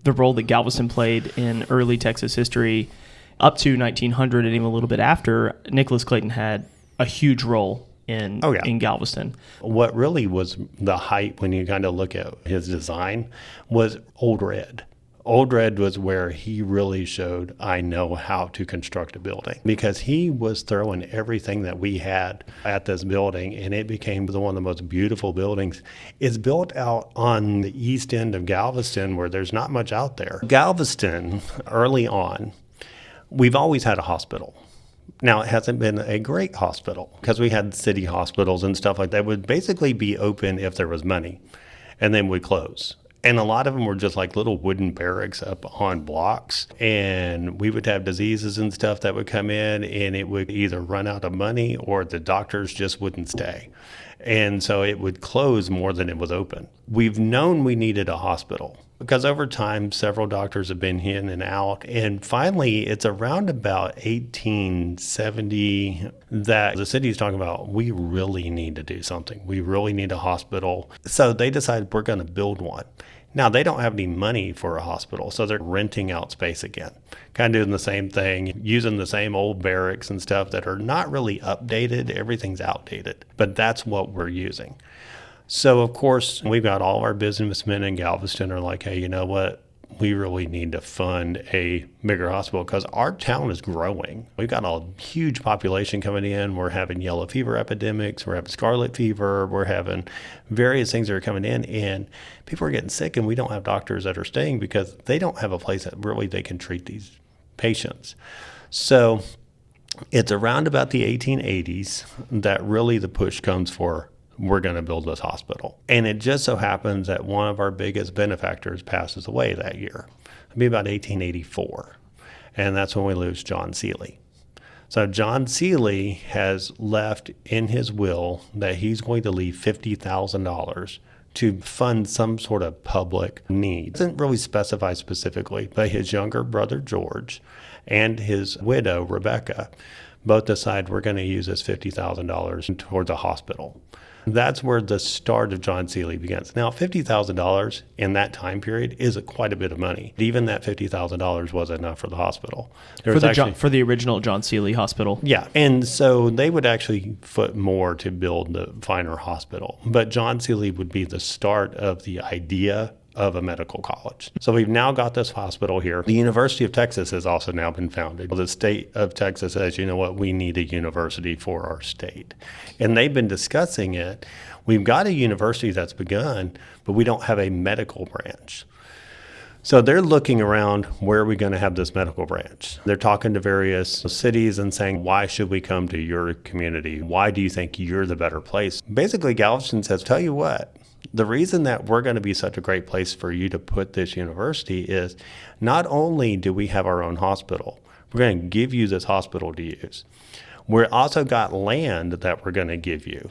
the role that Galveston played in early Texas history up to 1900 and even a little bit after, Nicholas Clayton had a huge role in Galveston. What really was the height when you kind of look at his design was Old Red. Old Red was where he really showed, I know how to construct a building, because he was throwing everything that we had at this building, and it became one of the most beautiful buildings. It's built out on the east end of Galveston where there's not much out there. Galveston, early on, we've always had a hospital. Now, it hasn't been a great hospital because we had city hospitals and stuff like that would basically be open if there was money, and then would close. And a lot of them were just like little wooden barracks up on blocks. And we would have diseases and stuff that would come in, and it would either run out of money or the doctors just wouldn't stay. And so it would close more than it was open. We've known we needed a hospital because over time, several doctors have been in and out. And finally, it's around about 1870 that the city's talking about, we really need to do something. We really need a hospital. So they decided we're going to build one. Now, they don't have any money for a hospital, so they're renting out space again, kind of doing the same thing, using the same old barracks and stuff that are not really updated. Everything's outdated, but that's what we're using. So, of course, we've got all of our businessmen in Galveston are like, hey, you know what? We really need to fund a bigger hospital because our town is growing. We've got a huge population coming in. We're having yellow fever epidemics. We're having scarlet fever. We're having various things that are coming in, and people are getting sick, and we don't have doctors that are staying because they don't have a place that really they can treat these patients. So it's around about the 1880s that really the push comes for we're going to build this hospital. And it just so happens that one of our biggest benefactors passes away that year. It'll be about 1884. And that's when we lose John Seeley. So John Seeley has left in his will that he's going to leave $50,000 to fund some sort of public need. It doesn't really specify specifically, but his younger brother, George, and his widow, Rebecca, both decide we're going to use this $50,000 towards a hospital. That's where the start of John Seeley begins. Now, $50,000 in that time period is quite a bit of money. Even that $50,000 wasn't enough for the hospital. For the original John Seeley Hospital? Yeah, and so they would actually foot more to build the finer hospital. But John Seeley would be the start of the idea of a medical college. So we've now got this hospital here. The University of Texas has also now been founded. The state of Texas says, you know what, we need a university for our state. And they've been discussing it. We've got a university that's begun, but we don't have a medical branch. So they're looking around, where are we going to have this medical branch? They're talking to various cities and saying, why should we come to your community? Why do you think you're the better place? Basically, Galveston says, tell you what, the reason that we're going to be such a great place for you to put this university is not only do we have our own hospital, we're going to give you this hospital to use. We're also got land that we're going to give you.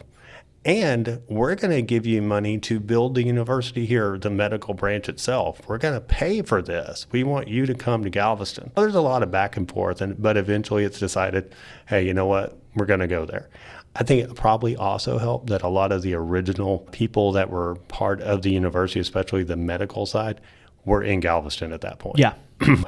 And we're going to give you money to build the university here, the medical branch itself. We're going to pay for this. We want you to come to Galveston. There's a lot of back and forth, but eventually it's decided, hey, you know what? We're going to go there. I think it probably also helped that a lot of the original people that were part of the university, especially the medical side, were in Galveston at that point. Yeah.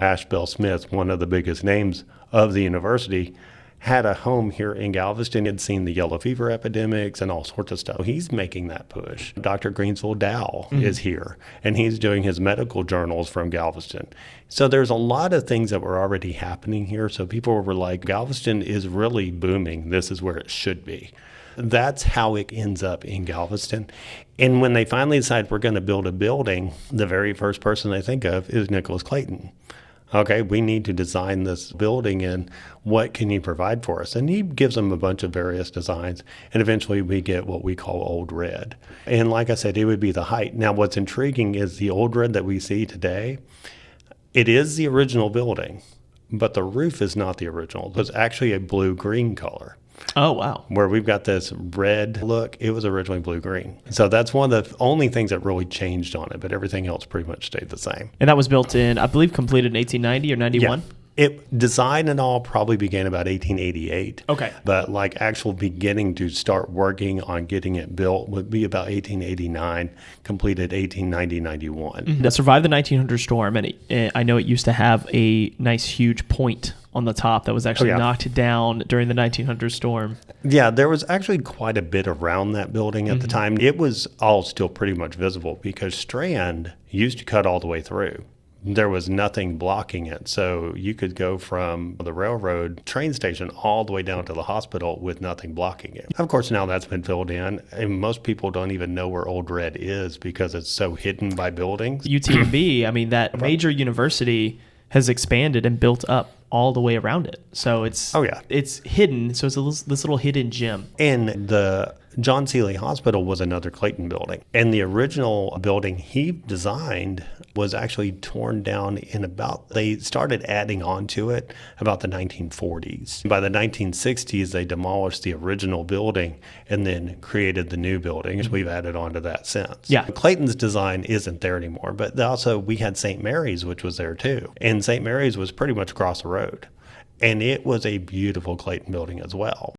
Ashbel Smith, one of the biggest names of the university, had a home here in Galveston. He'd seen the yellow fever epidemics and all sorts of stuff. He's making that push. Dr. Greensville Dow is here, and he's doing his medical journals from Galveston. So there's a lot of things that were already happening here. So people were like, Galveston is really booming. This is where it should be. That's how it ends up in Galveston. And when they finally decide we're going to build a building, the very first person they think of is Nicholas Clayton. Okay, we need to design this building, and what can you provide for us? And he gives them a bunch of various designs, and eventually we get what we call Old Red. And like I said, it would be the height. Now, what's intriguing is the Old Red that we see today, it is the original building, but the roof is not the original. It's actually a blue-green color. Oh, wow. Where we've got this red look, it was originally blue-green. So that's one of the only things that really changed on it, but everything else pretty much stayed the same. And that was built in, I believe, completed in 1890 or 91? Design and all probably began about 1888. Okay. But like actual beginning to start working on getting it built would be about 1889, completed 1890-91. That survived the 1900 storm, and I know it used to have a nice huge point on the top that was actually knocked down during the 1900 storm. Yeah, there was actually quite a bit around that building at the time. It was all still pretty much visible because Strand used to cut all the way through. There was nothing blocking it. So you could go from the railroad train station all the way down to the hospital with nothing blocking it. Of course, now that's been filled in, and most people don't even know where Old Red is because it's so hidden by buildings. UTMB, I mean, that major university has expanded and built up all the way around it. So it's hidden. So it's this little hidden gem. And the John Seeley Hospital was another Clayton building. And the original building he designed was actually torn down they started adding on to it about the 1940s. By the 1960s, they demolished the original building and then created the new building, which we've added on to that since. Yeah. Clayton's design isn't there anymore, but also we had St. Mary's, which was there too. And St. Mary's was pretty much across the road. And it was a beautiful Clayton building as well.